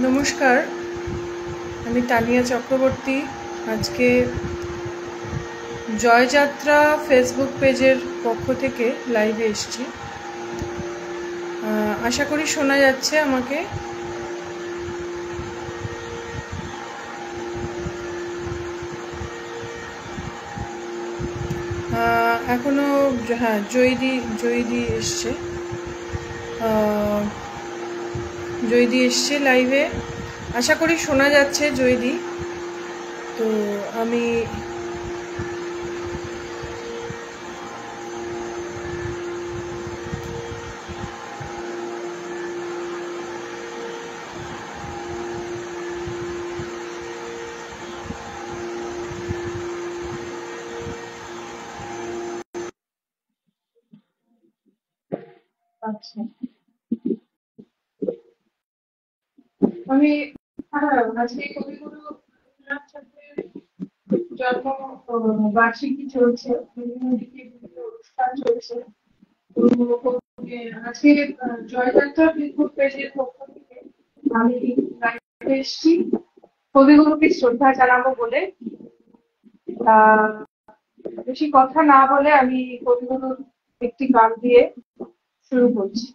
নমস্কার, আমি তানিয়া চক্রবর্তী। আজকে জয়যাত্রা ফেসবুক পেজের পক্ষ থেকে লাইভে এসেছি। আশা করি শোনা যাচ্ছে আমাকে। এখনো হ্যাঁ, জয়দি এসছে লাইভে। আশা করি শোনা যাচ্ছে জয়দি। তো আমি আচ্ছা, আমি আজকে কবিগুরু রবীন্দ্রনাথ ঠাকুরের জন্ম বার্ষিকী চলছে, বিভিন্ন দিকে বিভিন্ন অনুষ্ঠান চলছে। তো আজকে জয়যাত্রা ফেসবুক পেজের পক্ষ থেকে আমি লাইভে এসেছি কবিগুরুকে শ্রদ্ধা জানাবো বলে। বেশি কথা না বলে আমি কবিগুরুর একটি গান দিয়ে শুরু করছি।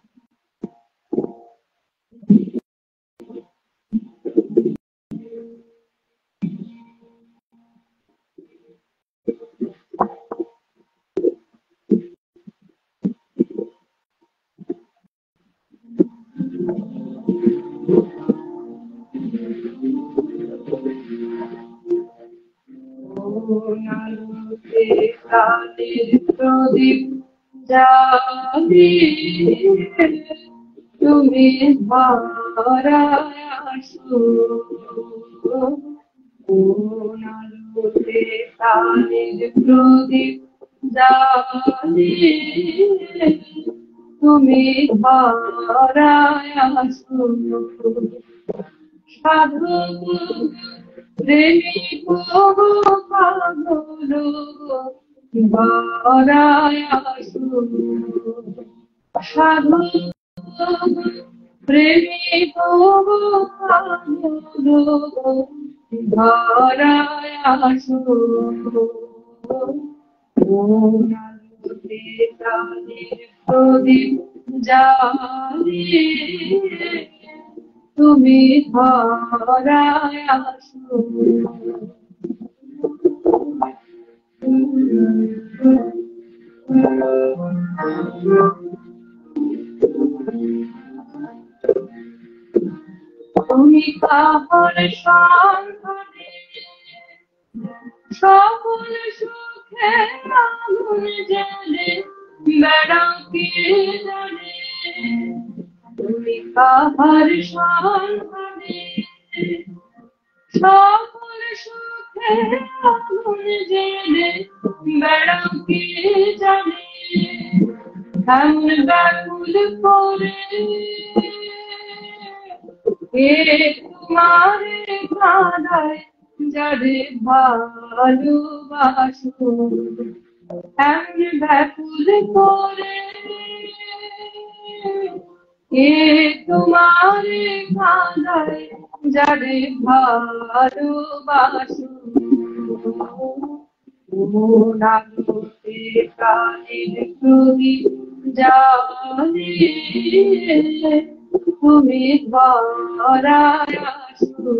প্রদীপ জ্বালিয়ে তুমি ধরায় আসো, আলোতে তালের প্রদীপ জ্বালিয়ে তুমি ধরায় আসো, সাধু প্রেমিক পাগল ধরায় আসো, সাধু প্রেমিক পাগল ধরায় আসো, আলোতে তালের প্রদীপ জ্বালিয়ে তুমি ধরায় আসো। তুমি কাহার সন্ধানে সকল সুখে আগুন জ্বালে বেড়াও কে জানে, তুমি কাহার সন্ধানে সকল সুখে আগুন জ্বালে বেড়াও কে জানে, এমন ব্যাকুল করে কে তোমারে কাঁদায় যারে ভালোবাসো, এমন ব্যাকুল করে কে তোমারে কাঁদায় যারে ভালোবাসো, আলোতে প্রাণের প্রদীপ জ্বালিয়ে তুমি ধরায় আসো,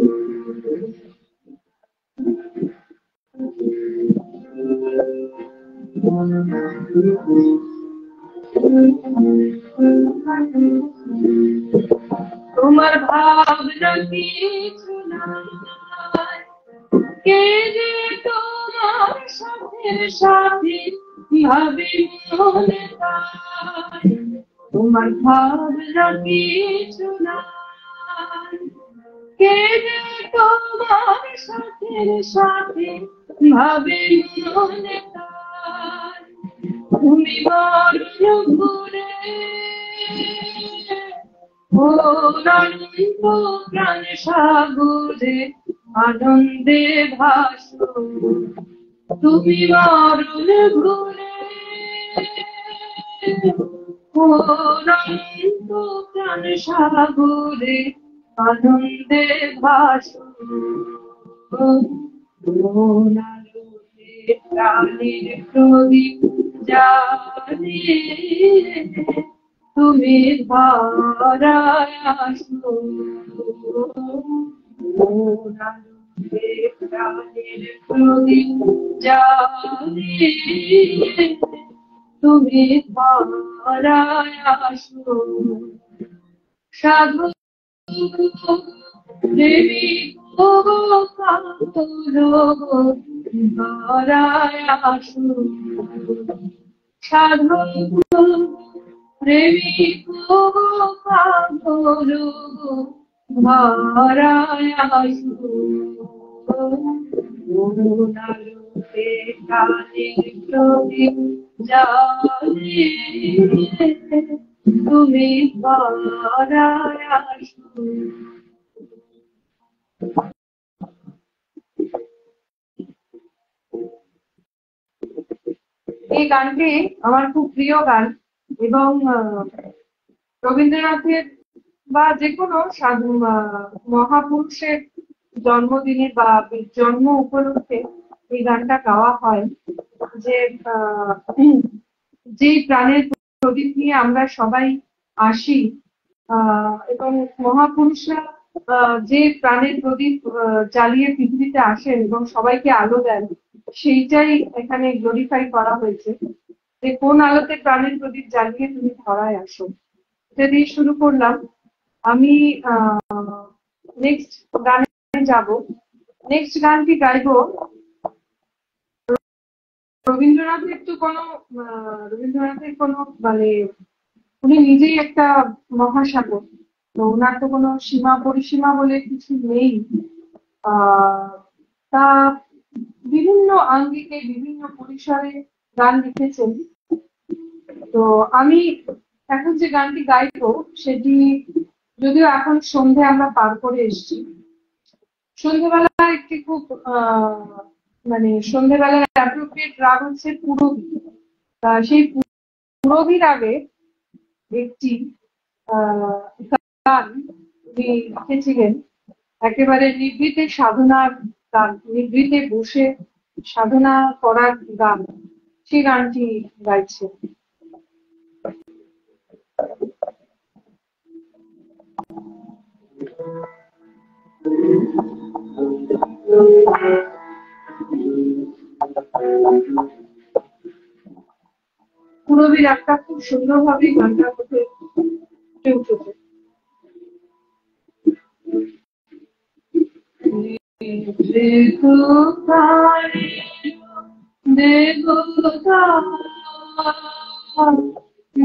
তোমার ভাবনা কিছু নাই, কে যে তোমার সাথে সাথে ভাবে মনে তাই, তোমার ভাবনা কিছু নাই, কে যে তোমার সাথে সাথে ভাবে মনে তাই, তুমি বর্ষ ঘুরে ও অনন্ত প্রাণ সাগরে আনন্দে ভাসো তুমি মরণ ঘুরে অনন্ত প্রাণ সাগরে আনন্দে ভাসো আলোতে প্রাণের প্রদীপ জ্বালিয়ে তুমি ধরায় আসো আলোতে প্রাণের প্রদীপ জ্বালিয়ে তুমি ধরায় আসো সাধু দেবী ধরায় আসো সাধু প্রেমী ধরায় আসো আলোতে প্রাণের প্রদীপ জ্বালিয়ে তুমি ধরায় আসো। এই গানটি আমার খুব প্রিয় গান এবং রবীন্দ্রনাথের বা যে কোনো সাধু মহাপুরুষের জন্মদিনে বা জন্ম উপলক্ষে এই গানটা গাওয়া হয় যে যেই প্রাণের প্রদীপ নিয়ে আমরা সবাই আসি এবং মহাপুরুষরা যে প্রাণের প্রদীপ জ্বালিয়ে পৃথিবীতে আসেন এবং সবাইকে আলো দেন সেইটাই এখানে গ্লোরিফাই করা হয়েছে যে কোন আলোতে প্রাণের প্রদীপ জ্বালিয়ে তুমি ধরায় আসো। এটা দিয়ে শুরু করলাম। আমি নেক্সট গানে যাব। নেক্সট গানটি গাইব রবীন্দ্রনাথের কোনো মানে উনি নিজেই একটা মহাসাগর, তো ওনার তো কোনো সীমা পরিসীমা বলে কিছু নেই। তা বিভিন্ন আঙ্গিকে বিভিন্ন পরিসরে গান লিখেছেন। তো আমি এখন যে গানটি গাইবো সেটি যদিও এখন সন্ধে আমরা পার করে এসেছি, সন্ধ্যেবেলা একটি খুব মানে সন্ধ্যেবেলার অ্যাপ্রোপ্রিয়েট রাগ হচ্ছে পুরবী। সেই পুরবী রাগে একটি গান উনি লিখেছিলেন, একেবারে নিভৃতে সাধনার গান, নিভৃতে বসে সাধনা করার গান, সেই গানটি গাইছে। পুরবী রাগটা খুব সুন্দরভাবে গানটার মধ্যে ফুটে উঠেছে।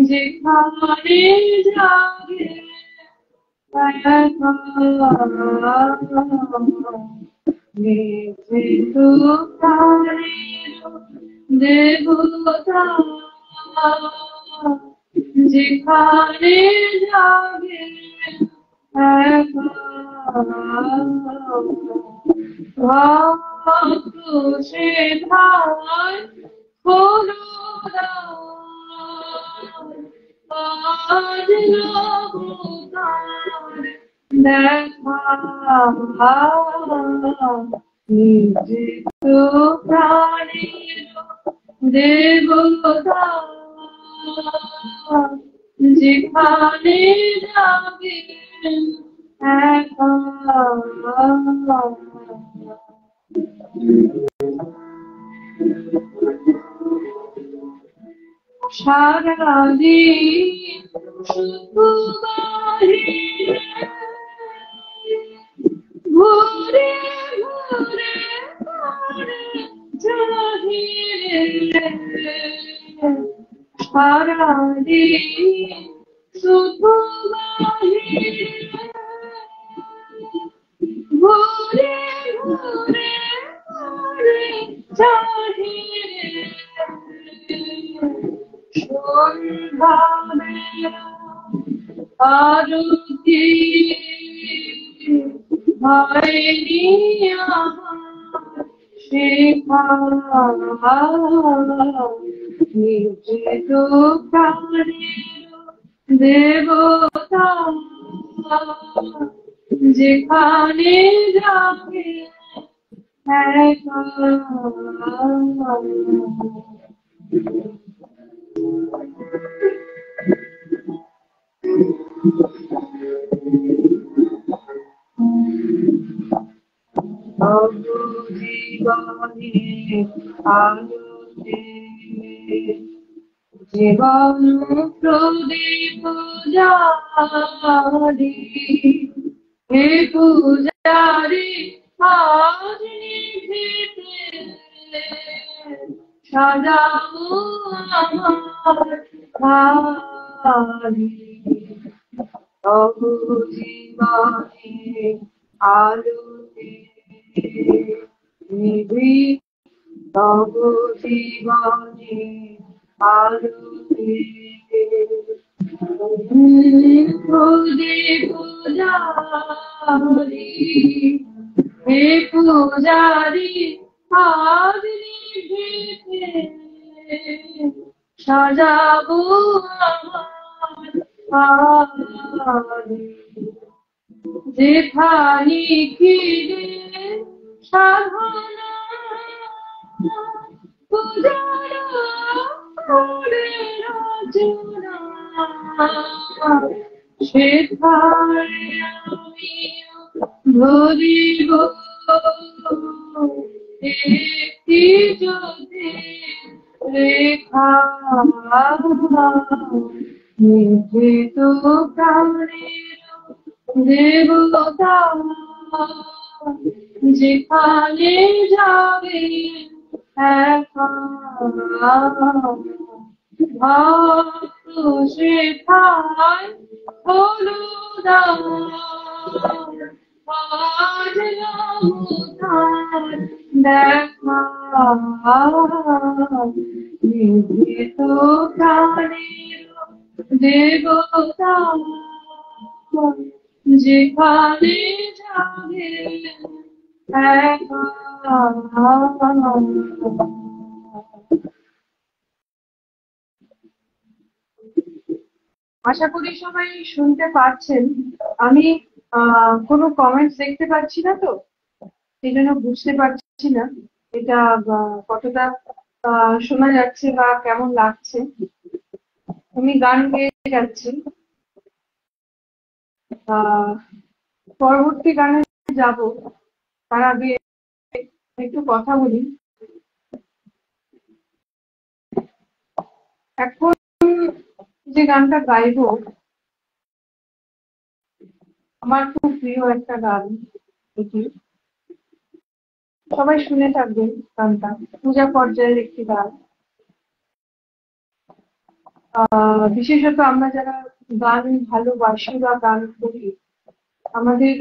যেখানে যাবে দেবতা যেখানে যাবে ভক্ত সে ভাই হলো দেখা নিজে তো প্রাণীর দেবতা যেখানে যাবে সারাদিন শুধু বাহিরে ঘুরে ঘুরে চাহিরে সারাদিন শুধু বাহিরে ঘুরে ঘুরে চাহিরে সন্ধ্যা আরতি হয়নি আমার শেখা, নিজে তো প্রাণের দেবতা, যেখানে যাবে একা। জীবনে আলোতে জীবন প্রদীপ জারি, হে পূজারি আজ নিভৃতে সাজাবো আমার থালি। তবু জীবনে আলোতে নিভৃ, তবু জীবনে আলোতে প্রদীপ জারি, হে পূজারি আজ নিভৃতে সাজাবো আমার থালি। যেখানে খিদে সাধনা পূজার করে রচনা, সেথায় আমি ধরিব একটি জ্যোতি রেখা, নিভৃত প্রাণের দেবতা, যেখানে যাবে একা। ভক্ত সেথায় হলুদ আজ নমুনার দেখা, নিভৃত প্রাণের দেবতা, যেখানে যাবে একা। আশা করি সবাই শুনতে পাচ্ছেন। আমি কোনো কমেন্টস দেখতে পাচ্ছি না, তো সেই জন্য বুঝতে পারছি না এটা কতটা শোনা যাচ্ছে বা কেমন লাগছে। আমি গান গেয়ে যাচ্ছি, পরবর্তী গানে যাব, তার আগে একটু কথা বলি। এখন যে গানটা গাইবো আমার খুব প্রিয় একটা গান, এটি সবাই শুনে থাকবেন। গানটা পূজা পর্যায়ের একটি গান। বিশেষত আমরা যারা গান ভালোবাসি বা গান করি, আমাদের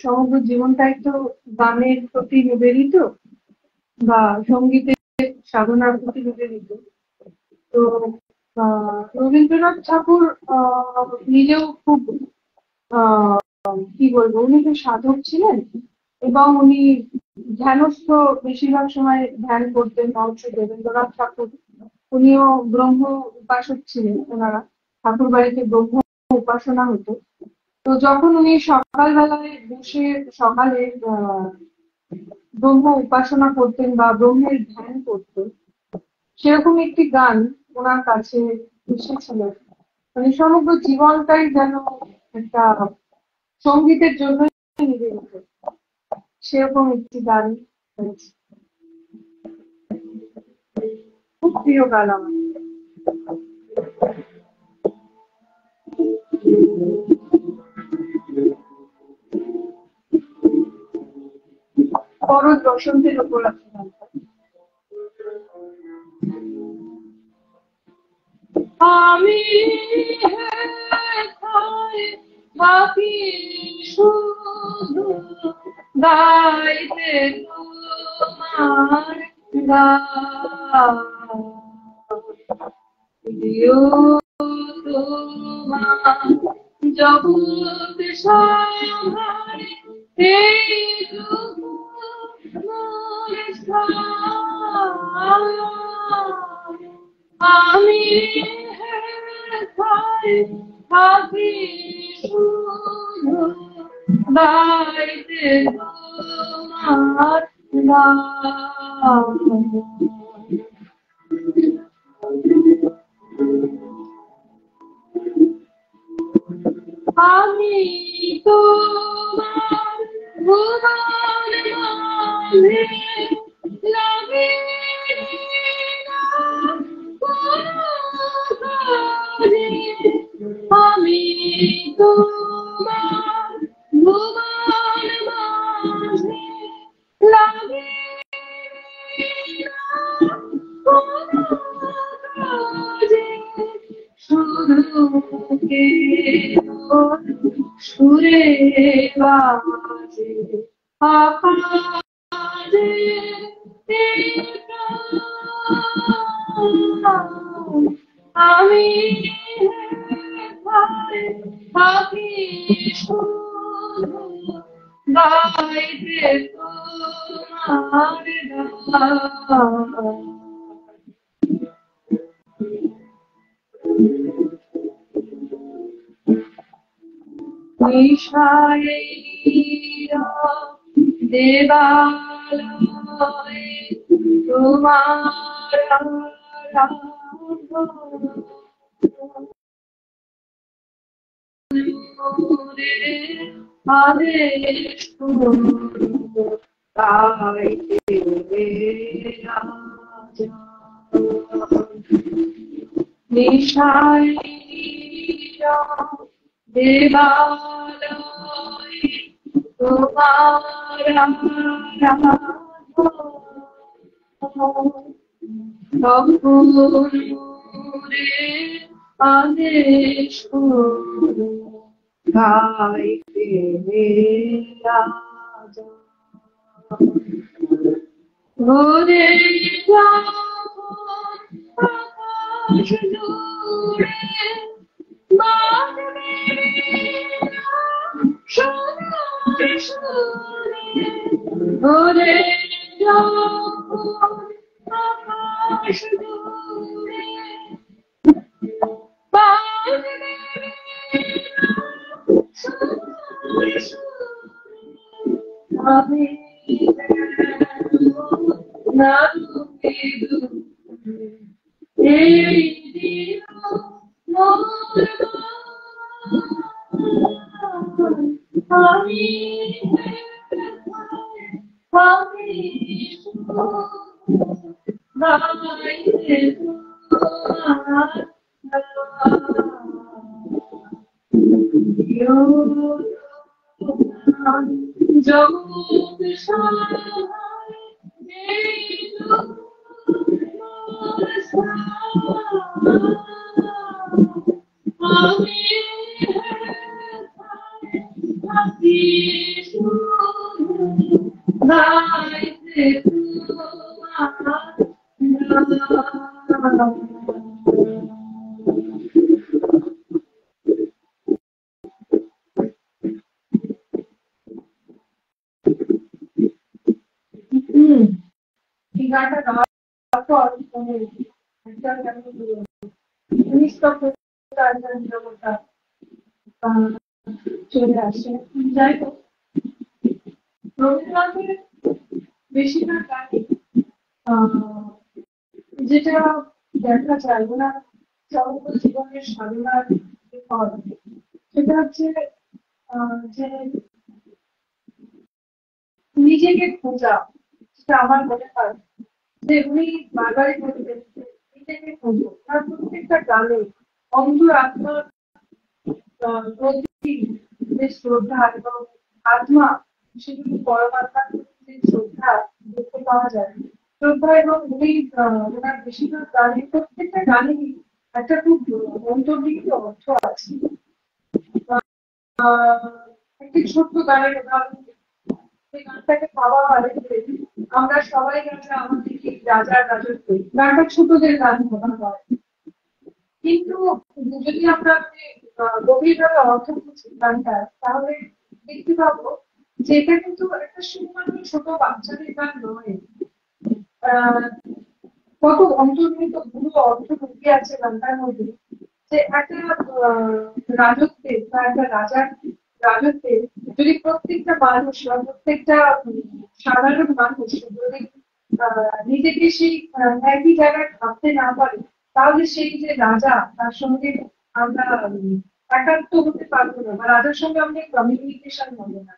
সমগ্র জীবনটাই তো গানের প্রতি নিবেদিত বা সঙ্গীতের সাধনার প্রতি নিবেদিত। তো রবীন্দ্রনাথ ঠাকুর নিজেও খুব কি বলবো, উনি তো সাধক ছিলেন এবং উনি ধ্যানস্থ, বেশিরভাগ সময় ধ্যান করতেন। মহর্ষ দেবেন্দ্রনাথ ঠাকুর, উনিও ব্রহ্ম উপাসক ছিলেন। ওনারা ঠাকুর বাড়িতে ব্রহ্ম উপাসনা হতো। তো যখন উনি সকালবেলায় বসে সকালে ব্রহ্ম উপাসনা করতেন বা ব্রহ্মের ধ্যান করতেন, সেরকম একটি গান ওনার কাছে এসেছিল। মানে সমগ্র জীবনটাই যেন একটা সঙ্গীতের জন্য নিবেদিত, সেরকম একটি গান হয়েছে। খুব প্রিয় গান আমার। শরৎ বসন্তের উপর আছে গানটা। আমি বাকি শুধু গাইতে তোমার গান, তোমার জগৎ সাহারে এইটুকু মোর স্থান, আমি হেথায় থাকি শুধু গাইতে তোমার গান। আমি তোমার ভুবন মাঝে লাগি না কোনো কাজে, আমি তোমার ভুবন মাঝে লাগি না কোনো কাজে, শুধু কেবল সুরে বাজে আকাশে আমি থাকি শুধু গাইতে তোমার গান। নিশায় দেবালয়ে তোমার আদেশ গাইতে নিশায় দেবালয়ে তোমার তপুরে আদেশ গাইতে রাজা। ভোরে আকাশ জুড়ে বাজবে সোনার সুরে, ভোরে আকাশ জুড়ে বাজবে সোনার সুরে, আমি নামে এই দিন মোর আমি গাইতে তোমার জগৎ সারায় আমি থাকি শুধু গাইতে তোমার গান। এই গানটা গাওয়ার পর চলে আসে। যাই হোক, রবীন্দ্রনাথের বেশিরভাগ গানই যেটা দেখা যায় ওনার সমগ্র জীবনের সাধনার ফল, সেটা হচ্ছে যে নিজেকে খোঁজা। সেটা আমার মনে হয় যে উনি বারবারই বলতেন নিজেকে খোঁজো। তার প্রত্যেকটা গানে অন্তর আত্মার প্রতি যে শ্রদ্ধা এবং আত্মা, সেগুলি পরমাত্মার প্রতি যে শ্রদ্ধা দেখতে পাওয়া যায়। শ্রদ্ধা এবং উনি ওনার বেশিরভাগ গানে, প্রত্যেকটা গানেই একটা খুব অন্তর্নিহিত অর্থ আছে। একটি ছোট্ট গানের উদাহরণ, সেই গানটাকে পাওয়া হয় আমরা সবাই রাজা আমাদের রাজার রাজত্ব। গানটা ছোটদের গান বলা হয়, কিন্তু যদি আমরা গভীরভাবে অর্থ বুঝি গানটা, তাহলে দেখতে পাবো যে এটা কিন্তু একটা শুধুমাত্র ছোট বাচ্চাদের গান নয়, আহ কত অন্তর্নিহিত পুরো অর্থ লুকিয়ে আছে গানটার মধ্যে। যে একটা রাজত্বে বা একটা রাজার রাজত্বে যদি প্রত্যেকটা মানুষ বা প্রত্যেকটা সাধারণ মানুষ যদি নিজেকে সেই একই জায়গায় ভাবতে না পারে, তাহলে সেই যে রাজা তার সঙ্গে আমরা একাত্ম হতে পারবো না, বা রাজার সঙ্গে আমাদের কমিউনিকেশন হবে না।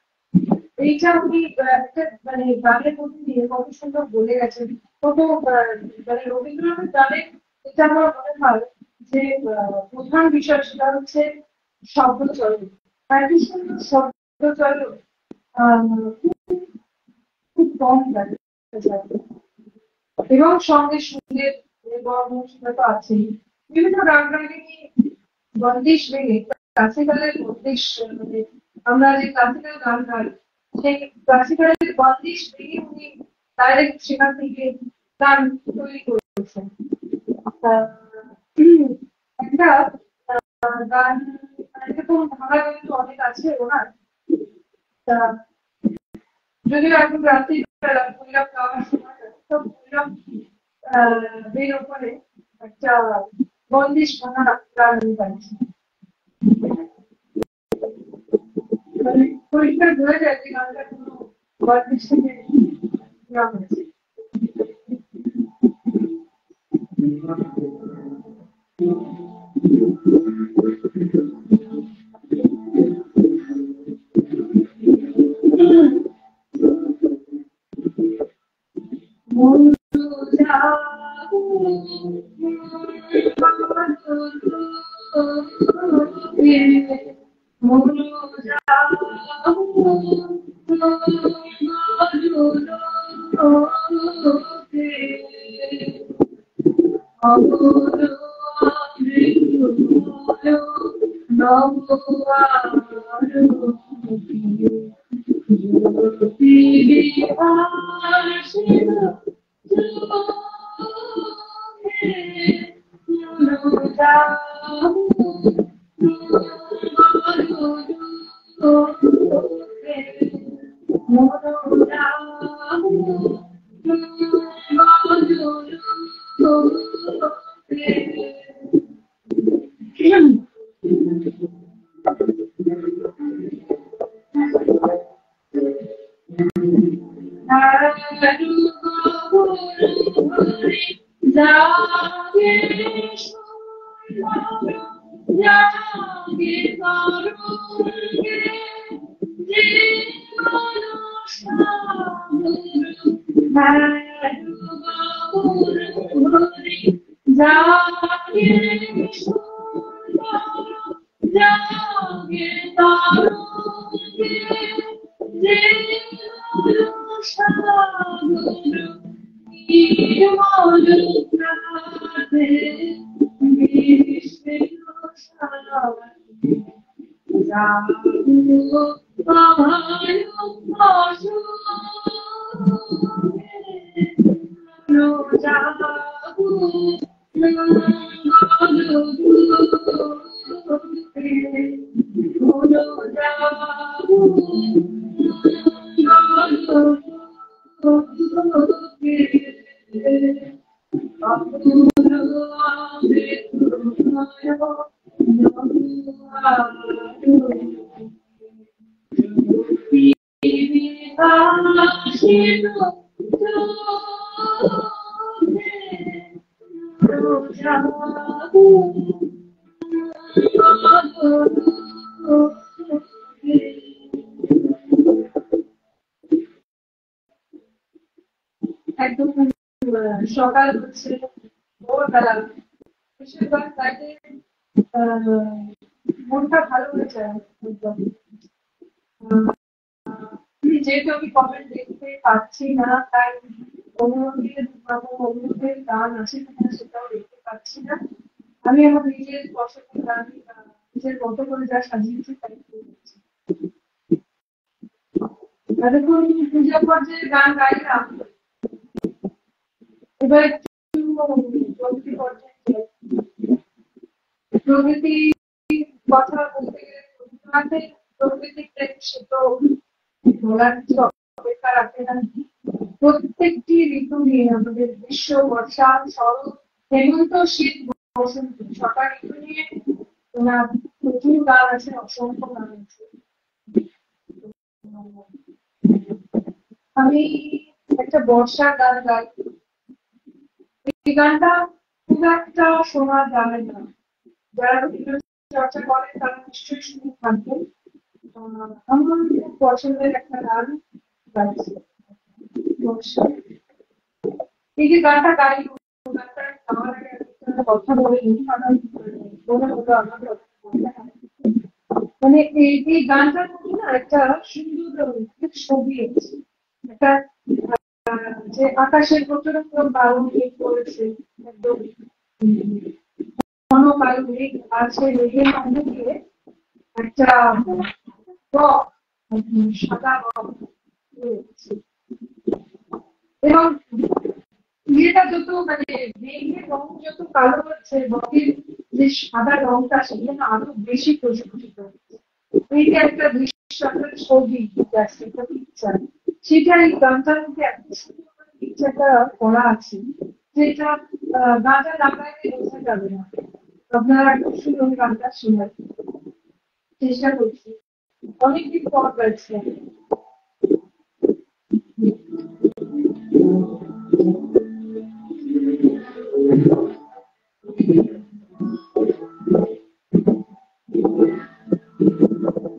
এইটা উনি একটা মানে গানের মধ্যে দিয়ে কত সুন্দর বলে গেছেন। কত মানে রবীন্দ্রনাথের গানে এটা আমার মনে হয় যে প্রধান বিষয় সেটা হচ্ছে শব্দ চয়ন। এত সুন্দর শব্দ চয়ন আহ, খুব কম দেখা যায়। এবং সঙ্গে সুরের এবং সেটা তো আছেই। বিভিন্ন গান গাইলে বন্দিশ ভেঙে ক্লাসিক্যালের বন্দিশ, মানে আমরা যে ক্লাসিক্যাল গান গাই সেই ক্লাসিক্যালের বন্দিশ ভেঙে উনি ডাইরেক্ট সেখান থেকে গান তৈরি করেছেন। আহ, একটা গান এরকম ধারা কিন্তু অনেক আছে ওনার। তা যদিও এখন রাত্রি বেলা ভৈরব গাওয়ার সময় তো ভৈরব বের ওপরে একটা বন্দিশ ভাঙা গান গাইছে। মানে পরিষ্কার বোঝা যায় যে গানটা কোনো বন্দিশ থেকে নেওয়া হয়েছে। একদম সকাল হচ্ছে, ভোরবেলা বেশিরভাগ গাইতে মনটা ভালো হয়ে যায় একদম। যেহেতু আমি কমেন্ট দেখতে পাচ্ছি না, তাই অন্যদের গান আছে কিনা সেটাও দেখতে পাচ্ছি না। আমি আমার নিজের পছন্দের গান নিজের মতো করে যা সাজিয়েছি তাই করছি। এতক্ষণ পূজা পর্যায়ে গান গাইলাম, এবার একটু প্রকৃতি পর্যায়ে যাই। প্রকৃতি কথা বলতে গেলে রবীন্দ্রনাথের প্রকৃতি প্রেম সে তো বলার কিছু অপেক্ষা রাখে না। প্রত্যেকটি ঋতু নিয়ে আমাদের গ্রীষ্ম, বর্ষা, শরৎ, হেমন্ত, শীত, বসন্ত, ছটা ঋতু নিয়ে ওনার প্রচুর গান আছে, অসংখ্য গান আছে। আমি একটা বর্ষার গান গাই। এই গানটা খুব একটা শোনা যাবে না, যারা চর্চা করে তারা নিশ্চয়ই শুনে থাকবেন। আমার খুব পছন্দের একটা গান গাইছি, বর্ষা। এই যে গানটা গাই, গানটা গাওয়ার আগে একটা কথা বলে নিই, কারণ মনে হলো আমাকে মানে এই গানটার মধ্যে না একটা সুন্দর ছবি আছে, একটা যে আকাশের প্রচুর কালো মেঘ করেছে, একদম ঘন কালো মেঘ আছে, মেঘের মধ্যে দিয়ে একটা বক, সাদা বক রয়েছে। এবং ইয়েটা যত মানে মেঘের রং যত কালো হচ্ছে, বকের যে সাদা রংটা সেটা আরো বেশি প্রস্ফুটিত হচ্ছে। এইটা একটা দৃশ্য, একটা ছবি, একটা পিকচার। সেটা এই গানটার মধ্যে এত সুন্দর পিকচারটা করা আছে, যেটা গানটা লাগাইলে বোঝা যাবে না। আপনারা একটু শুনুন, গানটা শোনার চেষ্টা করছি, অনেকদিন পর গাইছি।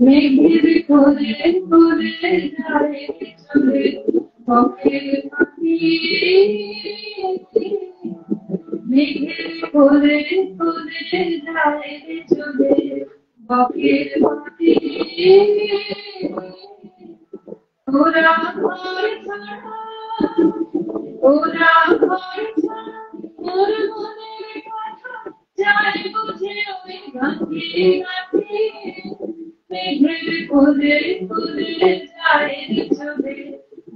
মেঘের কোলে কোলে যায় চলে বকের পাখি, মেঘের কোলে কোলে যায় চলে বকের পাখি। ওরা ঘর ছাড়া, ওরা ঘর ছাড়া, ওর মনের কথা যায় বুঝে ওই গাছে গাছে। মেঘের কোলে কোলে যায় চলে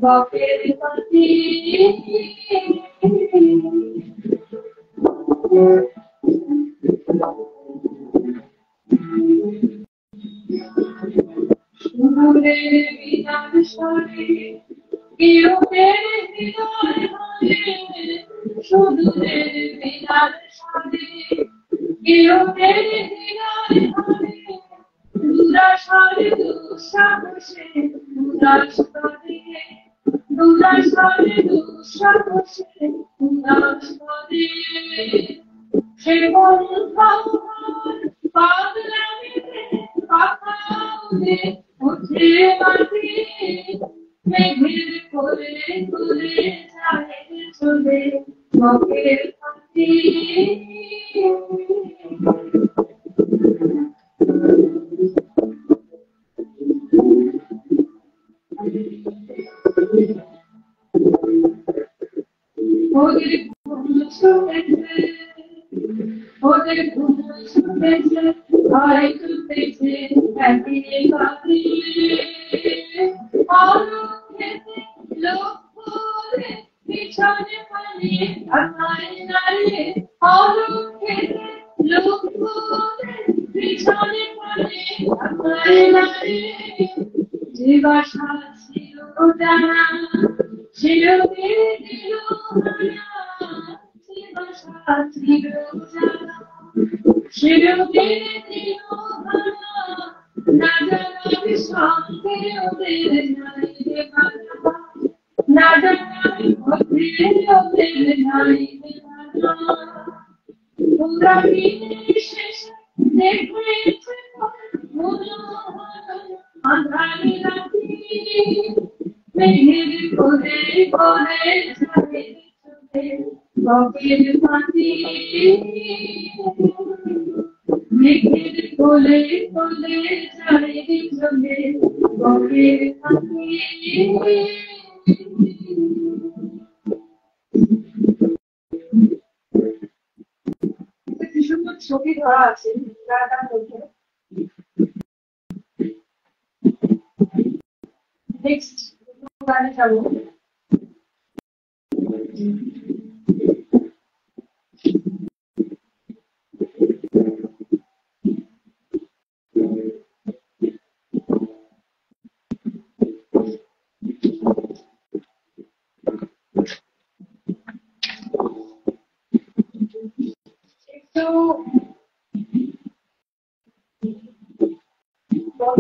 বকের পাখি। সুদূরের বিরাট স্বরে কেউ পেরে হৃদয় হরে, সুদূরের বিরাট স্বরে কেউ পেরে হৃদয় হরে। দুরাশারে দুঃসাহসে উদাস করে, দুরাশারে দুঃসাহসে উদাস করে। সে বন্ধার পাগলামিতে পাখা উড়ে উঠে মাটি। মেঘের কোলে কোলে যায় চলে বকের পাখি। ওদের ঘুম ছুটেছে, ওদের ঘুম ছুটেছে, ভয় ছুটেছে একদিনে বাকি। আলো খেতে লোক করে পিছনে পালিয়ে ঢাকায় নাড়িয়ে, আলো খেতে লোক করে পিছনে পালিয়ে ঢাকায় নাড়িয়ে। যে বাসা ছিল জানা ছিল দিল হানা, যে বাসা ছিল জানা ছিল দিল হানা। না জানার সঙ্গে ওদের নাই রে বাধা, না জানার পথে ওদের নাই রে বাধা। ওরা দিনের শেষে দেখেছে আধারে রাখি। মেঘের কোলে কোলে যায় চলে বকের পাখি। মেঘের কোলে কোলে যায় চলে বকের পাখি। কি সুন্দর ছবি ধরা আছে গানটার মধ্যে। নেক্সট গানে যাবো।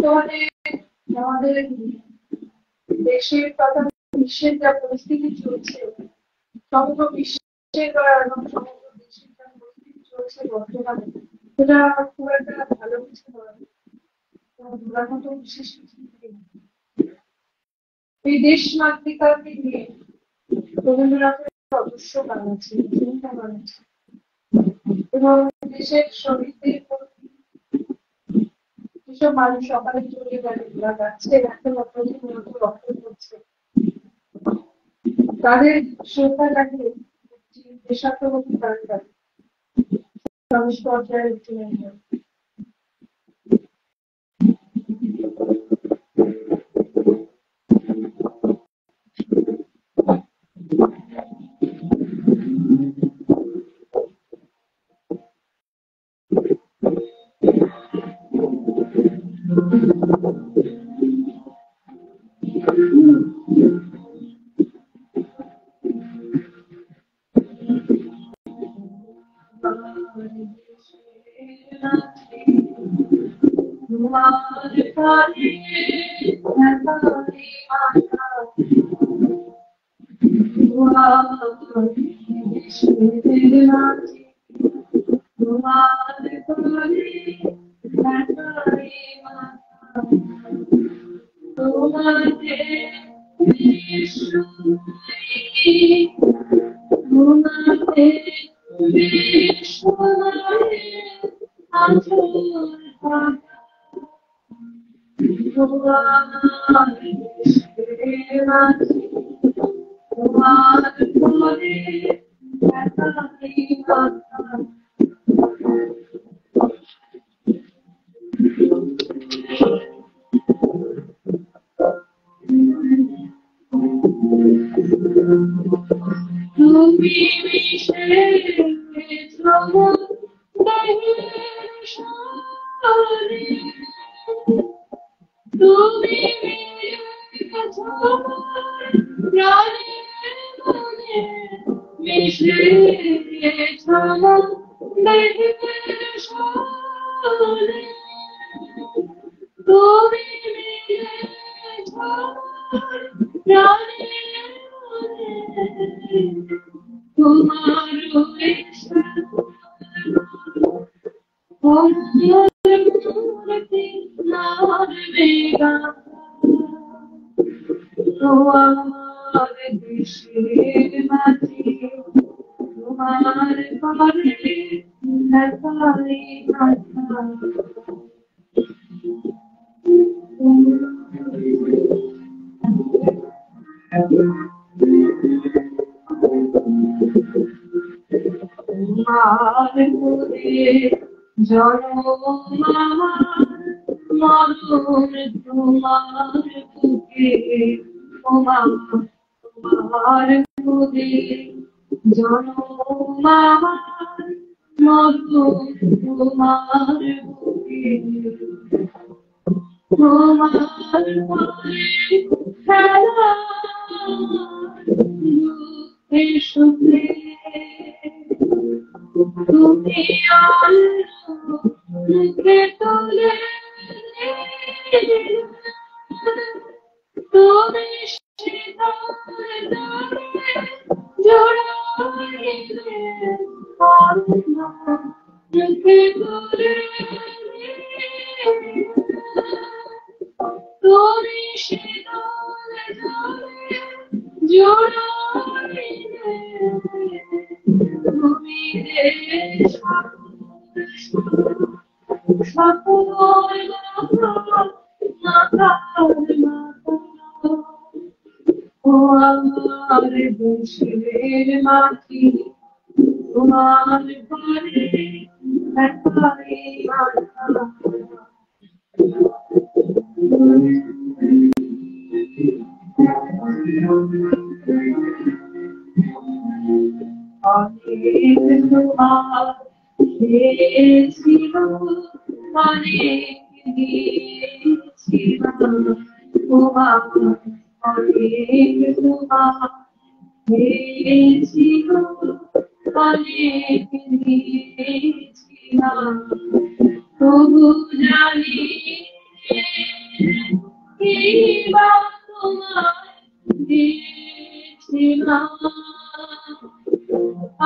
বর্তমানে আমাদের দেশের তথা বিশ্বের যা পরিস্থিতি চলছে, সমগ্র বিশ্বের এবং সমগ্র দেশের যা পরিস্থিতি চলছে বর্তমানে, সেটা খুব একটা ভালো কিছু নয়। দুর্ভাগ্য বিশেষ কিছু নেই। এই দেশ মাতৃকাকে নিয়ে রবীন্দ্রনাথের অজস্র গান আছে, চিন্তা গান আছে, এবং দেশের শহীদদের প্রতি যেসব মানুষ সকালে চলে গেলে ওরা যাচ্ছে, এখন প্রতিনিয়ত রক্ত করছে, তাদের শ্রদ্ধা রাখলে দেশাত্মবোধী গান গায় সমাজ পর্যায়ে উঠে যায়। কিবা তোমায় দিয়েছিলাম,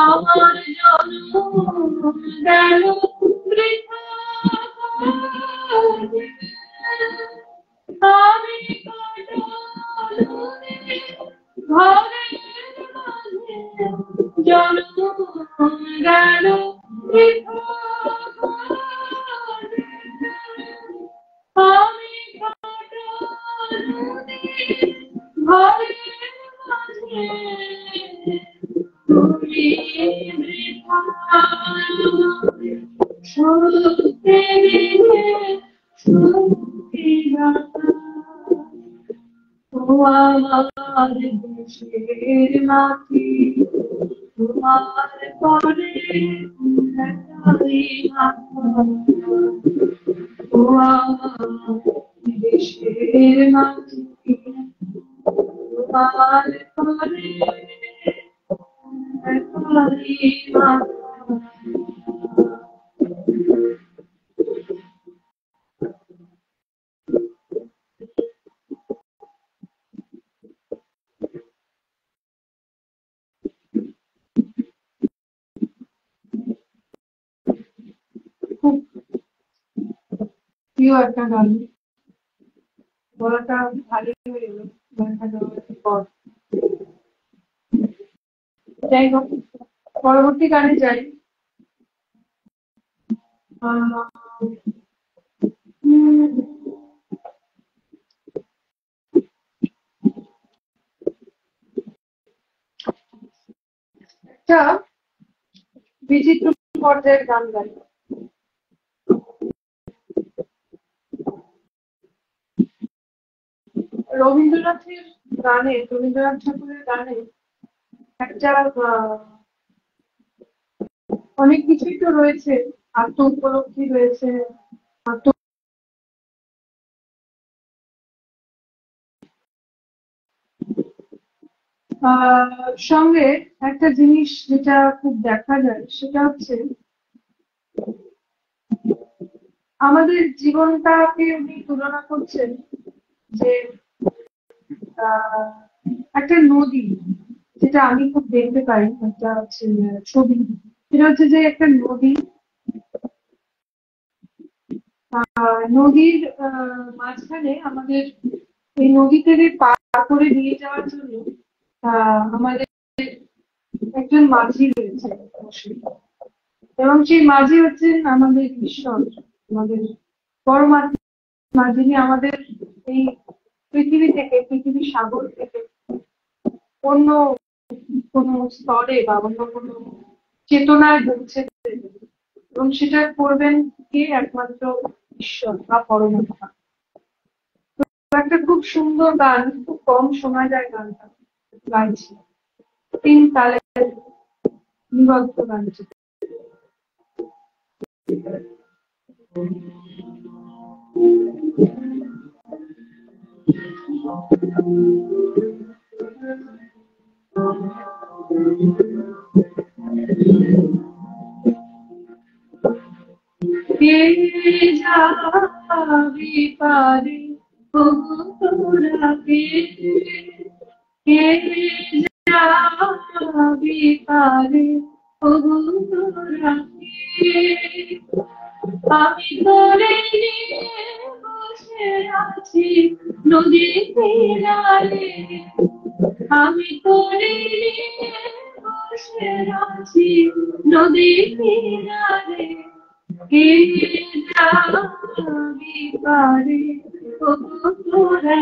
আমার জন্ম গেল বৃথা। আমি ঘরের মাঝে জন্ম গেল বৃথা। আমি ঘরের মাঝে তুমি বৃথা। সুখে দিলে সুখী গাথা, ও আমার দেশের মাটি, তোমার পরে একটাই মাথা। ও আমার দেশের মাটি, তোমার পরে একটাই মাথা। খুব প্রিয় একটা গান, গলাটা ভারী হয়ে এলো গানটা গাওয়ার পর। যাই হোক, পরবর্তী গানে যাই। একটা বিচিত্র পর্যায়ের গান গাই। রবীন্দ্রনাথের গানে, রবীন্দ্রনাথ ঠাকুরের গানে একটা অনেক কিছুই তো রয়েছে, আত্ম উপলব্ধি রয়েছে, আত্ম সঙ্গে একটা জিনিস যেটা খুব দেখা যায় সেটা হচ্ছে আমাদের জীবনটাকে উনি তুলনা করছেন যে একটা নদী, যেটা আমি খুব দেখতে পাই একটা ছবি, সেটা হচ্ছে যে একটা নদী, নদীর মাঝখানে আমাদের এই নদী থেকে পার করে নিয়ে যাওয়ার জন্য আমাদের একজন মাঝি রয়েছে এবং সেই মাঝি হচ্ছেন আমাদের ঈশ্বর, আমাদের পরমাত্মা, যিনি আমাদের এই পৃথিবী থেকে, পৃথিবী সাগর থেকে অন্য কোনো স্তরে বা অন্য কোনো চেতনায় পৌঁছে দেবেন, এবং সেটা করবেন কে? একমাত্র ঈশ্বর বা পরমাত্মা। একটা খুব সুন্দর গান, খুব কম শোনা যায় গানটা, গাইছি 3 তালের নিবদ্ধ গানটি। কে যাবি পারে তোরা, কে যাবি পারে তোরা, আমি তোরে নিয়ে বসে আছি নদী কিনারে, আমি তোরে নিয়ে বসে আছি নদী কিনারে, কে যাবি পারে তোরা,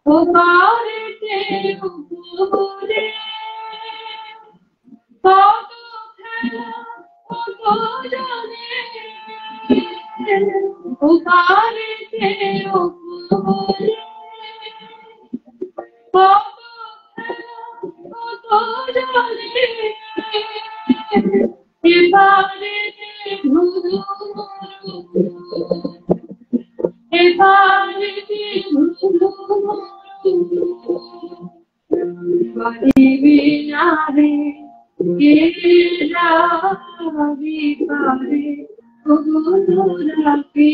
ও পারেতে উপরে কত খেলা কত জানে, ও পারেতে উপরে কত খেলা কত জানে, এবারেতে ঘুরু এবারেতে ঘুরু পারিবি না রে কে যাবি পারে তোরাকে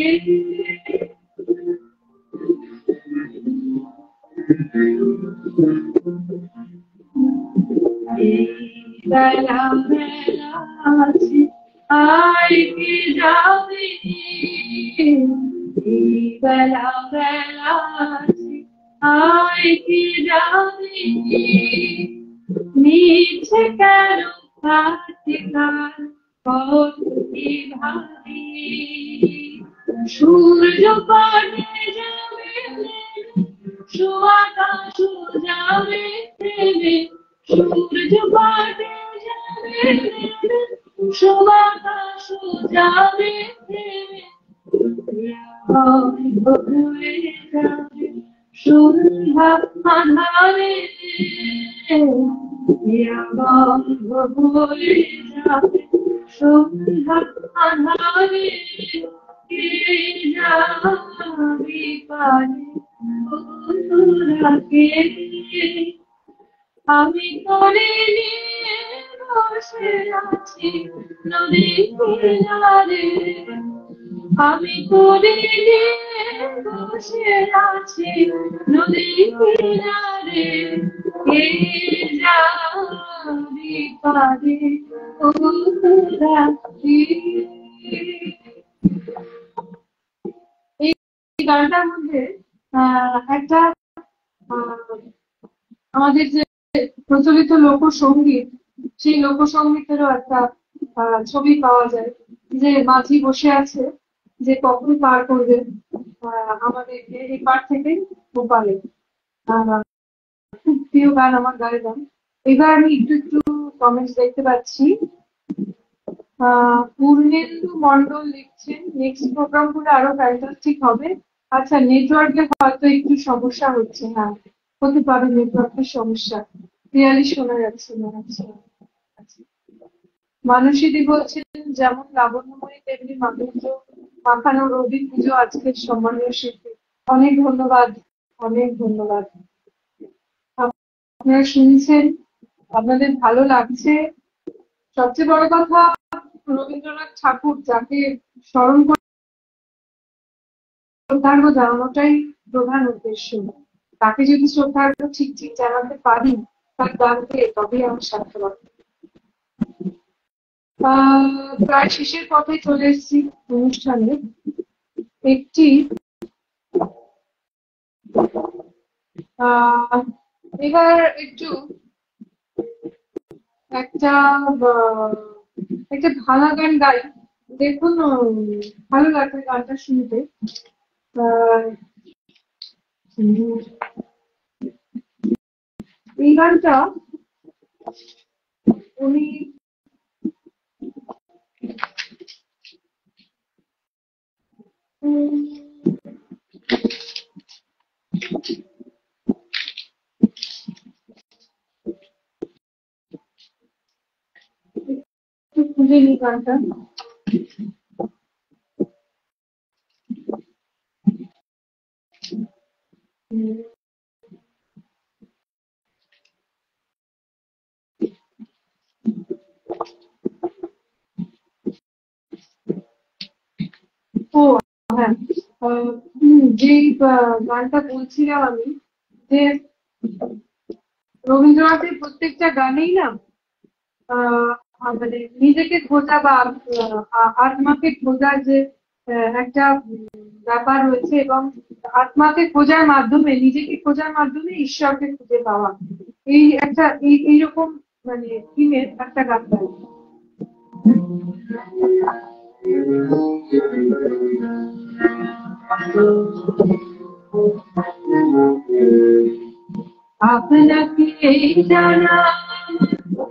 বেলা বেলা আছে আয় কে যাবি বেলা বেলা আছে আয় কে যাবি নিচে কেন কাছে কার কত কি ভাবি সূর্য পানে যাবে সুআকাশ যাবে থেমে সূর্য পানে যাবে সুআকাশ যাবে থেমে ভুলে যাবে সন্ধ্যা আধারে ভুলে যাবে সন্ধ্যা আধারে কে যাবি পারে তোরাকে আমি তোরে নিয়ে বসে আছি নদী কিনারে আমি তোরে নিয়ে বসে আছি নদী কিনারে কে যাবি পারে তোরাকে এই গানটার মধ্যে একটা আমাদের যে প্রচলিত লোকসঙ্গীত সেই লোকসঙ্গীতেরও একটা ছবি পাওয়া যায় যে মাঝি বসে আছে যে কখন পার করবে আমাদের এই পার থেকে ভোপালে খুব প্রিয় গান আমার গায়ে গান। এবার আমি একটু একটু কমেন্টস দেখতে পাচ্ছি। পূর্ণেন্দু মন্ডল লিখছেন নেক্সট প্রোগ্রাম গুলো আরো ফ্যান্টাস্টিক হবে। আচ্ছা নেটওয়ার্কের হয়তো একটু সমস্যা হচ্ছে, হ্যাঁ হতে পারে নেটওয়ার্কের সমস্যা, ক্লিয়ারলি শোনা যাচ্ছে না। আচ্ছা মানসীদি বলছেন যেমন লাবণ্যময়ী তেমনি মাধুর্য মাখানো রবি পুজো আজকের সম্মানীয় শিল্পী। অনেক ধন্যবাদ, অনেক ধন্যবাদ। আপনারা শুনছেন, আপনাদের ভালো লাগছে। সবচেয়ে বড় কথা রবীন্দ্রনাথ ঠাকুর যাকে স্মরণ করে শ্রদ্ধার্ঘ্য জানানোটাই প্রধান উদ্দেশ্য। তাকে যদি শ্রদ্ধার্ঘ্য ঠিক ঠিক জানাতে পারি তার গানকে, তবেই আমার সার্থক। প্রায় শেষের পথে চলে এসেছি অনুষ্ঠানে। একটি এবার একটু একটা ভালো গান গাই, দেখুন ভালো লাগবে গানটা শুনতে। এই গানটা উনি খুঁজে নি গানটা। ও হ্যাঁ, যে গানটা বলছিলাম আমি, যে রবীন্দ্রনাথের প্রত্যেকটা গানেই না মানে নিজেকে খোঁজা বা আত্মাকে খোঁজার যে একটা ব্যাপার রয়েছে, এবং আত্মাকে খোঁজার মাধ্যমে, নিজেকে খোঁজার মাধ্যমে ঈশ্বরকে খুঁজে পাওয়া, এই একটা এইরকম মানে থিমের একটা গান গাই। আপনাকে জানা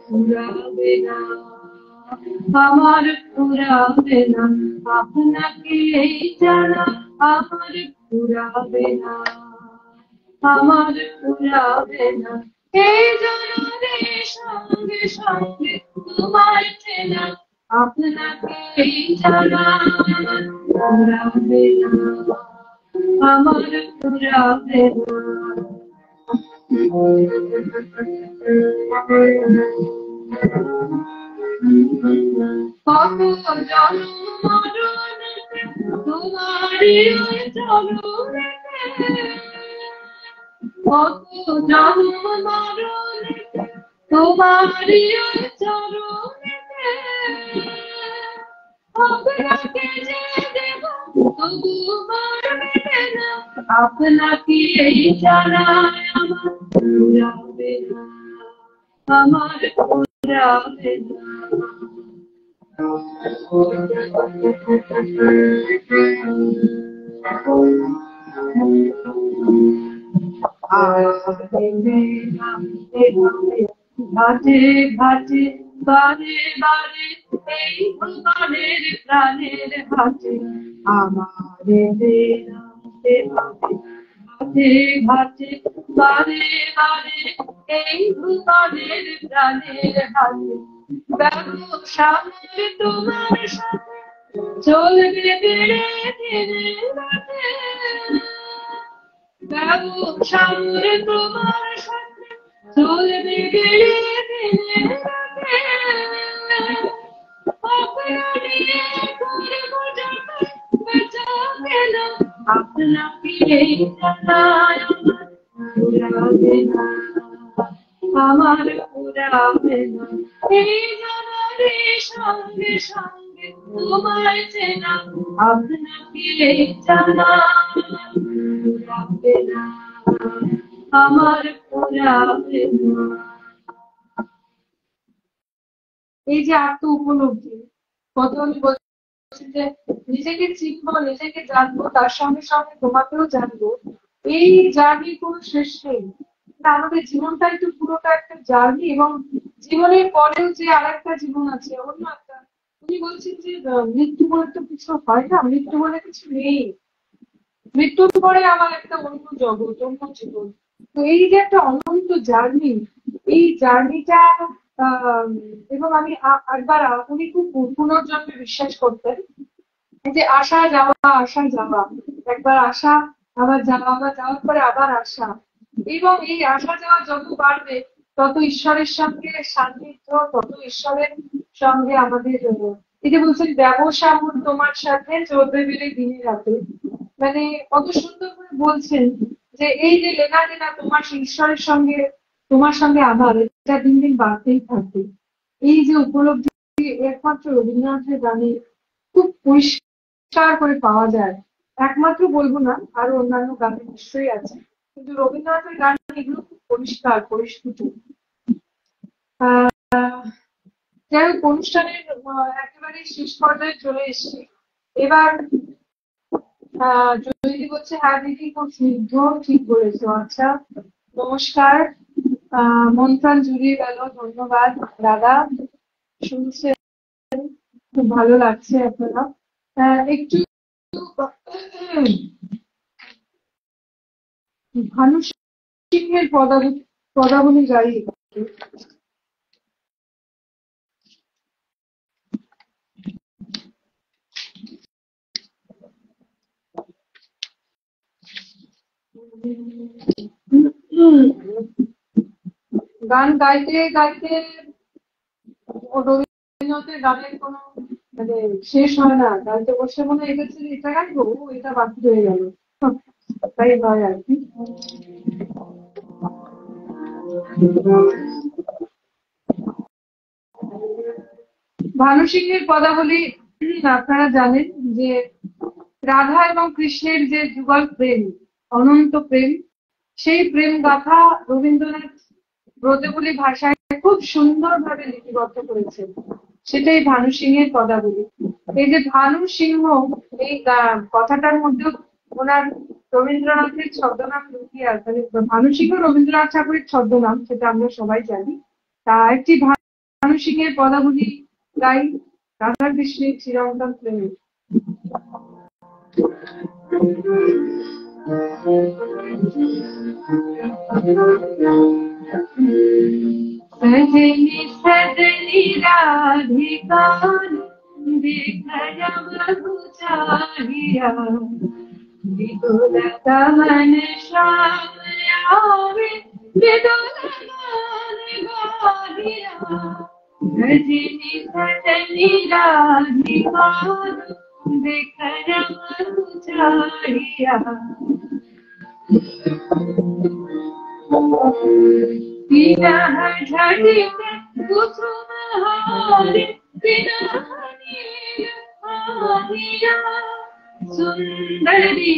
ফুরাবে না, আমার ফুরাবে না, আপনাকে জানা আমার ফুরাবে না, আমার ফুরাবে না, এই জনরে সঙ্গে সঙ্গে তোমার চেনা, আপনাকে জানা ফুরাবে না, আমার ফুরাবে না। কত জন্ম মরণেতে তোমারই ওই চরণেতে, কত জন্ম মরণেতে তোমারই ওই চরণেতে, আপনাকে যে দেব তবু পারবে না, আপনাকে এই জানায় আমার পুরাবে না, আমার পুরাবে না। ঘাটে ঘাটে বারে বারে এই ভুবনের প্রাণের ঘাটে আমারে ঘাটে ঘাটে বারে বারে এই ভুবনের প্রাণের ঘাটে, ব্যবসায় তোমার সাথে চলবে বেড়ে ধীরে রাতে, ব্যবসায় তোমার সাথে চলবে বেড়ে ধীরে রাতে, আপনাকে এই জানায় আমার পুরাবে না, এই জানার সঙ্গে সঙ্গে তোমার চেনা, আপনাকে এই জানায় পুরাবে না, আমার পুরাবে না। এই যে আত্ম উপলব্ধি, কত আমি বলছি যে নিজেকে চিনবো, নিজেকে জানবো, তার সঙ্গে সঙ্গে তোমাকেও জানবো, এই জার্নির কোনো শেষ নেই। আমাদের জীবনটাই তো পুরোটা একটা জার্নি, এবং জীবনের পরেও যে আরেকটা জীবন আছে, অন্য একটা। উনি বলছেন যে মৃত্যু বলে তো কিছু হয় না, মৃত্যু বলে কিছু নেই, মৃত্যুর পরে আমার একটা অন্য জগৎ, অন্য জীবন। তো এই যে একটা অনন্ত জার্নি, এই জার্নিটা, এবং আমি একবার, উনি খুব পুনর্জন্মে বিশ্বাস করতেন, যে আসা যাওয়া, একবার আসা আবার যাওয়া, আবার যাওয়ার পরে আবার আসা, এবং এই আসা যাওয়া যত বাড়বে তত ঈশ্বরের সঙ্গে সান্নিধ্য, তত ঈশ্বরের সঙ্গে আমাদের, এই যে বলছেন ব্যবসা তোমার সাথে চলবে বেড়ে দিনে রাতে, মানে কত সুন্দর করে বলছেন যে এই যে লেনা দেনা তোমার ঈশ্বরের সঙ্গে, তোমার সঙ্গে আমার, এটা দিন দিন বাড়তেই থাকবে। এই যে উপলব্ধি একমাত্র রবীন্দ্রনাথের গানে খুব পরিষ্কার করে পাওয়া যায়। একমাত্র বলবো না, আরো অন্যান্য গানে নিশ্চয়ই আছে, কিন্তু রবীন্দ্রনাথের গান এগুলো খুব পরিষ্কার পরিস্ফুট। যাই হোক, অনুষ্ঠানের একেবারে শেষ পর্যায়ে চলে এসেছি। এবার জয়দি বলছে, হ্যাঁ দিদি খুব স্নিগ্ধ, ঠিক বলেছো। আচ্ছা, নমস্কার, মন প্রাণ জুড়িয়ে গেল, ধন্যবাদ দাদা, শুনছেন, খুব ভালো লাগছে আপনারা। একটু ভানু সিংহের পদাবলী গাই। গান গাইতে গাইতে রবীন্দ্রনাথের গানের কোনো মানে শেষ হয় না, গাইতে বসে মনে হয় এটা গাইবো, এটা বাকি রয়ে গেল, তাই হয় আর কি। ভানু সিংহের পদাবলী আপনারা জানেন যে রাধা এবং কৃষ্ণের যে যুগল প্রেম, অনন্ত প্রেম, সেই প্রেম গাথা রবীন্দ্রনাথ ব্রজবুলি ভাষায় খুব সুন্দরভাবে লিপিবদ্ধ করেছেন, সেটাই ভানু সিংহের পদাবলী। এই যে ভানু সিংহ, এই কথাটার মধ্যেও ওনার রবীন্দ্রনাথের ছদ্মনাম লুকিয়ে আছে। ভানু সিংহ রবীন্দ্রনাথ ঠাকুরের ছদ্মনাম, সেটা আমরা সবাই জানি। তা একটি ভানু সিংহের পদাবলী গাই, রাধা কৃষ্ণের চিরন্তন প্রেমে। सजनी सजनी राधिका देखया बहु चाहिया, विदुर कवन श्याम आवे विदुर गान गाहिया, रजनी सजनी राधिका देखना मधुचारिया विरह झटित कुसुम हारे विरहानिया सुंदरी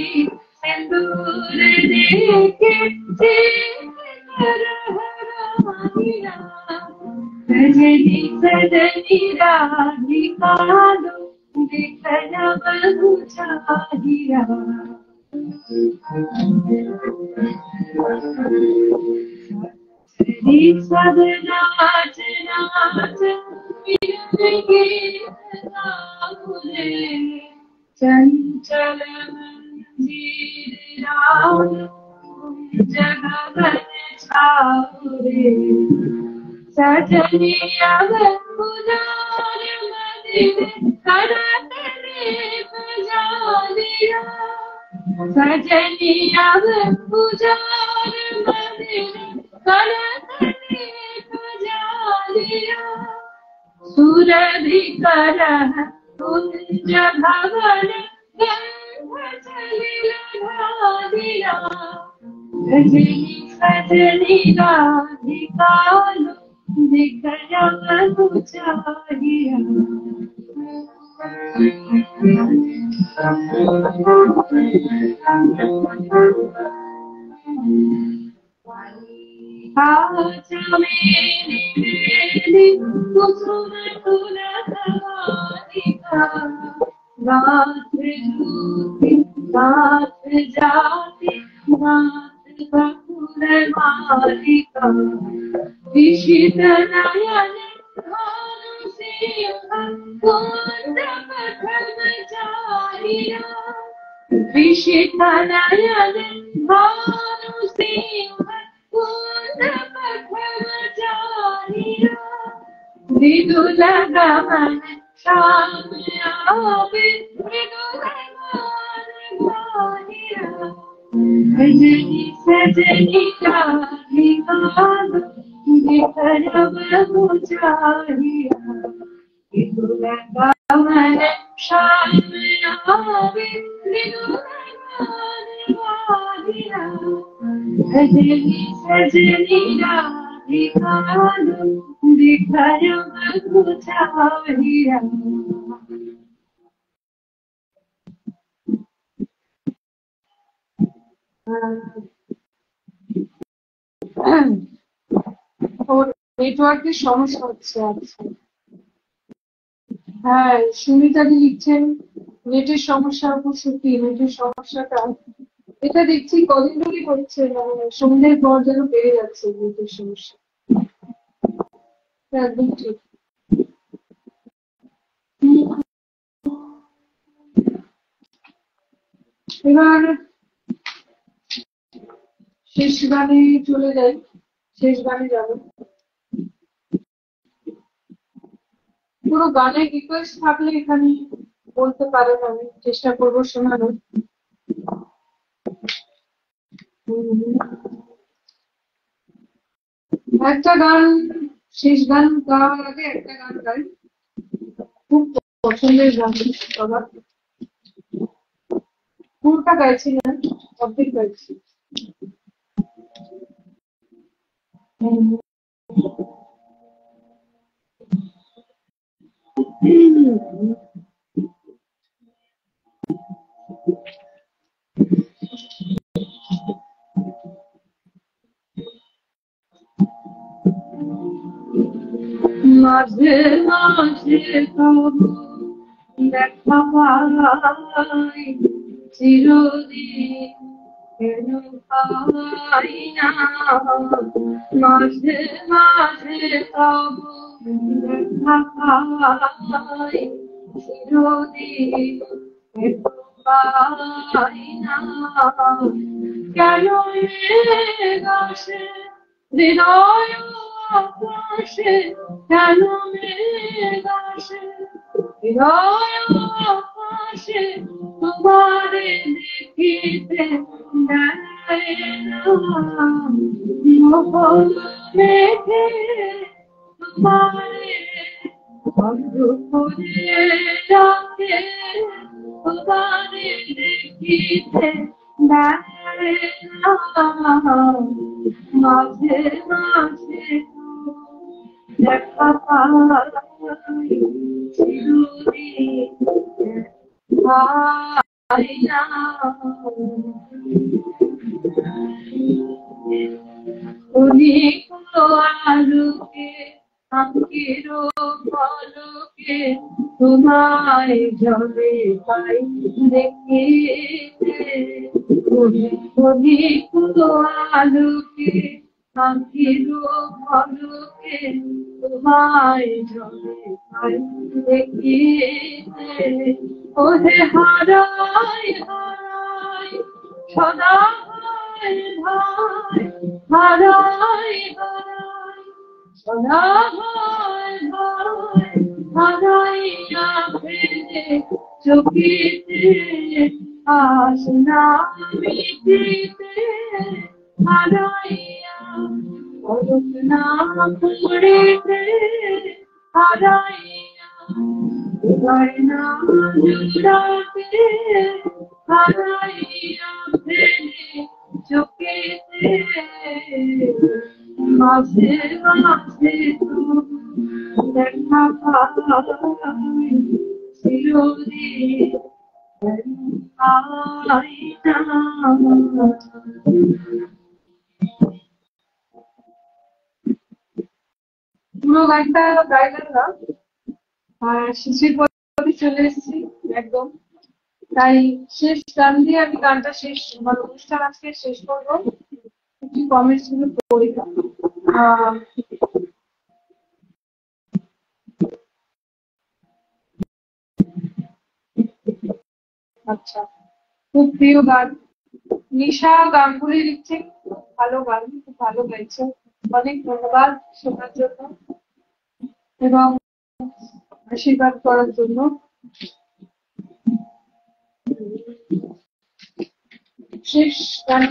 सिंदूर देके रजनी सजनी राधिका देखना मधुचारिया सद नाच नाच चंचल मंजीर राग जगन छावरे सजनी अगर पुजार मदिर करत रे बजारिया सजनी अगर पुजार मदिर करत रे बजारिया सुरभिकर कुंज भवन गंध चलिल धारिया रजनी सजनी राधिका दिखना मधुचारिया चमेली कुसुम तुलसिका रात जूती रात जाती रात बकुल मालिका विशित नयन भानु सिंह कुंद पथमचारिया विशित नयन भानु सिंह कुंद पथमचारिया विदुल गमन श्याम आवे विदुल गान गानिया रजनी सजनी राधिका देखना मधुचारिया विदुल गमन श्याम आवे विदुल गान गानिया रजनी सजनी राधिका देखना मधुचारिया নেটওয়ার্কের সমস্যা হচ্ছে আজকে। হ্যাঁ, সুমিতাদি লিখছেন নেটের সমস্যা খুব সত্যি, নেটের সমস্যাটা এটা দেখছি কদিন ধরে হচ্ছে, মানে সন্ধ্যের পর যেন বেড়ে যাচ্ছে নেটের সমস্যা। একদম ঠিক। এবার শেষ গানে চলে যাই, শেষ গানে যাবো। পুরো গানের রিকোয়েস্ট থাকলে এখানে বলতে পারেন, আমি চেষ্টা করবো শোনানোর। একটা গান, শেষ গান গাওয়ার আগে একটা গান গাই, খুব পছন্দের গান সবার। পুরোটা গাইছি না, অর্ধেক গাইছি। মাঝে মাঝে তবু দেখা পাই, চিরদিন কেন পাই না। মাঝে মাঝে তবু দেখা পাই, চিরদিন কেন পাই না। কেন মেঘ আসে হৃদয় আকাশে, কেন মেঘ আসে হৃদয় আকাশে, তোমারে দেখিতে দেয় না। মোহন মেঘে তোমারে অন্ধকারে রাতে তোমারে দেখিতে দেয় না, মাঝে মাঝে দেখা পাই চিরদিন পাই না। অনেক আলোকে আঁকির পলকে তোমায় ঝরে পাই দেখিতে, অনেক আলোকে আঁকির পলকে তোমায় ঝরে পাই দেখিতে। ওহে হারাই হারাই সদা হায় হায়, হারাই হারাই সদা হায় হায়, হারাইয়া ফেলে চোখেতে আসনা মিটিতে, হারাইয়া পলক না পড়িতে, হারাইয়া গয়না জুড়াতে, হারাইয়া ফেলে চোখেতে, মাঝে মাঝে দেখা পাই চিরদিন পাই না। পুরো গানটা গাইলাম না, আর শেষের পর্বে চলে এসেছি একদম, তাই শেষ গান দিয়ে আমি গানটা শেষ, আমার অনুষ্ঠান আজকে শেষ করবো। কিছু কমেন্টস গুলো পড়ি। আচ্ছা, খুব প্রিয় গান নিশা গাঙ্গুলি লিখছে, খুব ভালো গান, খুব ভালো গাইছে, অনেক ধন্যবাদ শোনার জন্য এবং আশীর্বাদ করার জন্য। শেষ গান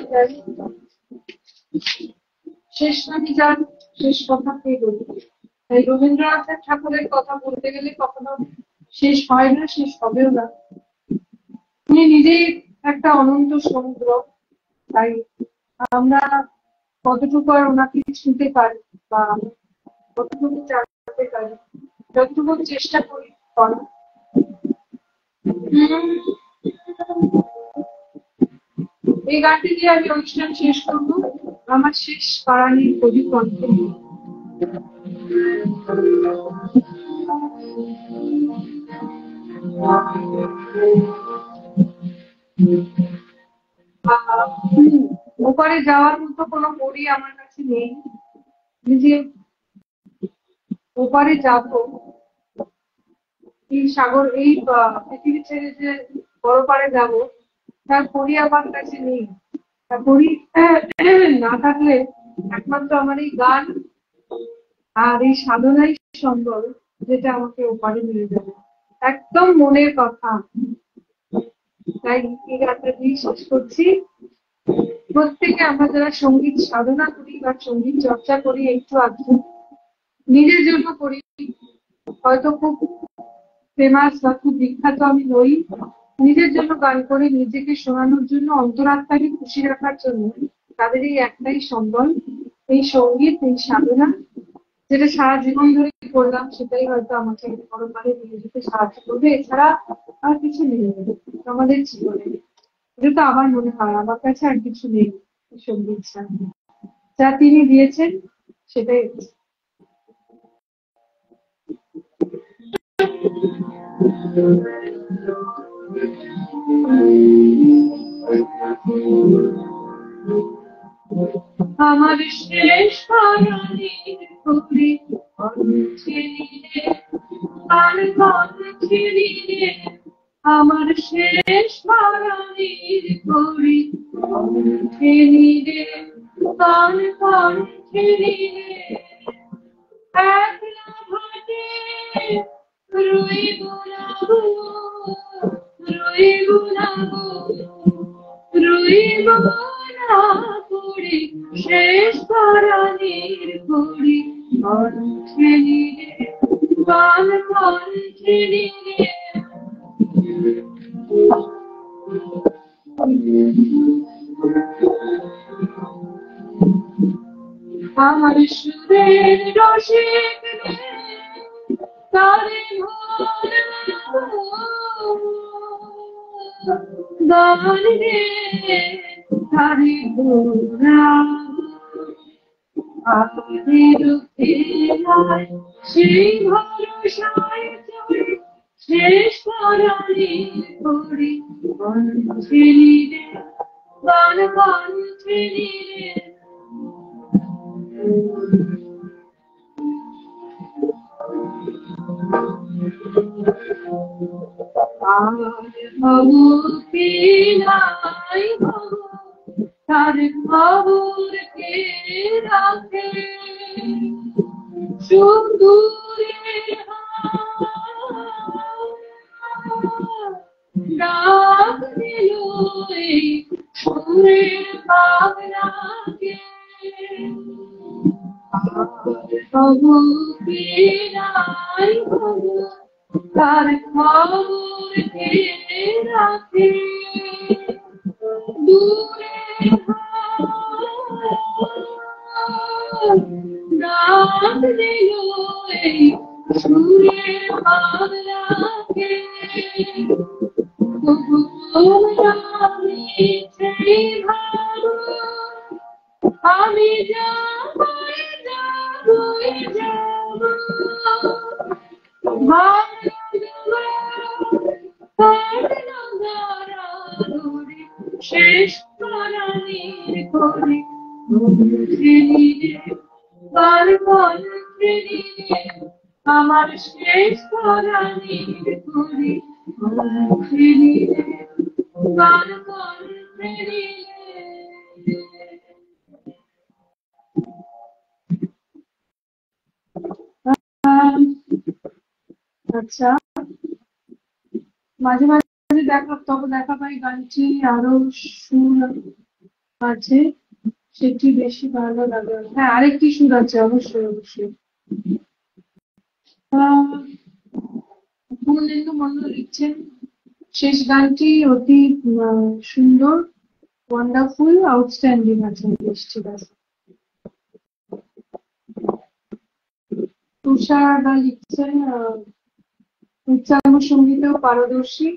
শেষ নাকি গান শেষ কথা কে বলি, তাই রবীন্দ্রনাথ ঠাকুরের কথা বলতে গেলে কখনো শেষ হয় না, শেষ হবেও না। উনি নিজেই একটা অনন্ত সমুদ্র, তাই আমরা কতটুকু আর ওনাকে ছুঁতে পারি বা কতটুকু জানতে পারি, যতটুকু চেষ্টা করি করা। এই গানটি দিয়ে আমি অনুষ্ঠান শেষ করবো। আমার শেষ পারানির কবি কণ্ঠে। ওপারে যাওয়ার মতো কোনো বড়ি আমার কাছে নেই, যে ওপারে যাবো, এই সাগর এই পৃথিবী ছেড়ে যে বড় পারে যাবো, তার পরি আমার কাছে নেই। তার পরি না থাকলে একমাত্র আমার এই গান আর এই সাধনাই সম্বল, যেটা আমাকে ওপারে নিয়ে যাবে, একদম মনের কথা। তাই এই গানটা দিয়ে শেষ করছি। প্রত্যেকে আমরা যারা সঙ্গীত সাধনা করি বা সঙ্গীত চর্চা করি একটু আধটু, নিজের জন্য করি, হয়তো খুব ফেমাস বা খুব বিখ্যাত আমি নই, নিজের জন্য গান করি, নিজেকে শোনানোর জন্য, অন্তরাত্মাকে খুশি রাখার জন্য। তাদের এই একটাই সম্বল, এই সঙ্গীত, এই সাধনা, যেটা সারা জীবন ধরে করলাম, সেটাই হয়তো আমাকে পরপারে নিয়ে যেতে সাহায্য করবে। এছাড়া আর কিছু নেই আমাদের জীবনে, এটা তো আমার মনে হয়, আমার কাছে আর কিছু নেই সঙ্গীত ছাড়া, যা তিনি দিয়েছেন সেটাই। আমার শেষ পারানির কবি কণ্ঠে নিয়ে, আর কণ্ঠে নিয়ে, আমার শেষ পারানির কবি কণ্ঠে নিয়ে, আর কণ্ঠে নিয়ে, একলা ঘাটে রইব না গো, রইব না গো, রইব না পড়ে শেষ পারানির কবি কণ্ঠে নিয়ে, গান কণ্ঠে নিয়ে আমার সুরের রসিক তারে গান রে তারে আমাদের ফেরায় সেই ভরসায় চলে শেষ পরাণে করি কণ্ঠে নিরে গান কণ্ঠে নিরে আর হবু কি নাই হবু তার খবর কে রাখে সুদূরে ডাক দিল এই সুরের বাংলাকে হবু কি নাই হবু তার খবর কে রাখে দূরে ডাক দিল এই সুরের বাংলাকে আমি যাবই যাবই যাব শেষ প্রাণীর করে গান কণ্ঠে নিয়ে আমার শেষ প্রাণীর করে গান কণ্ঠে নিয়ে আচ্ছা মাঝে মাঝে দেখা পাই গানটি আরো সুর আছে সেটি বেশি ভালো লাগে হ্যাঁ আরেকটি সুর আছে অবশ্যই অবশ্যই পূর্ণেন্দু মন্ডল লিখছেন শেষ গানটি অতি সুন্দর ওয়ান্ডারফুল আউটস্ট্যান্ডিং আছে বেশ ঠিক আছে তুষার লিখছেন উচ্চারণ সঙ্গীতেও পারদর্শী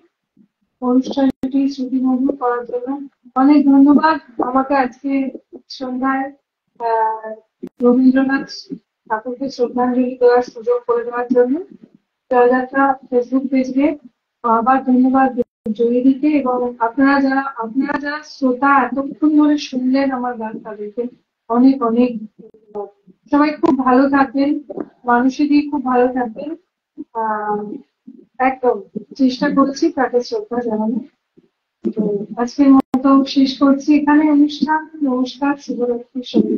অনুষ্ঠানটি শ্রুতিমধুর করার জন্য অনেক ধন্যবাদ আমাকে আজকে সন্ধ্যায় রবীন্দ্রনাথ ঠাকুরকে শ্রদ্ধাঞ্জলি দেওয়ার সুযোগ করে দেওয়ার জন্য জয়যাত্রা ফেসবুক পেজে আবার ধন্যবাদ জয়ীদিকে এবং আপনারা যারা শ্রোতা এতক্ষণ ধরে শুনলেন আমার গান তাদেরকে অনেক অনেক ধন্যবাদ সবাই খুব ভালো থাকবেন মানুষেরই খুব ভালো থাকবেন একদম চেষ্টা করছি তাকে শ্রদ্ধা জানানো তো আজকের মতো শেষ করছি এখানে অনুষ্ঠান নমস্কার শুভরাত্রি সবাই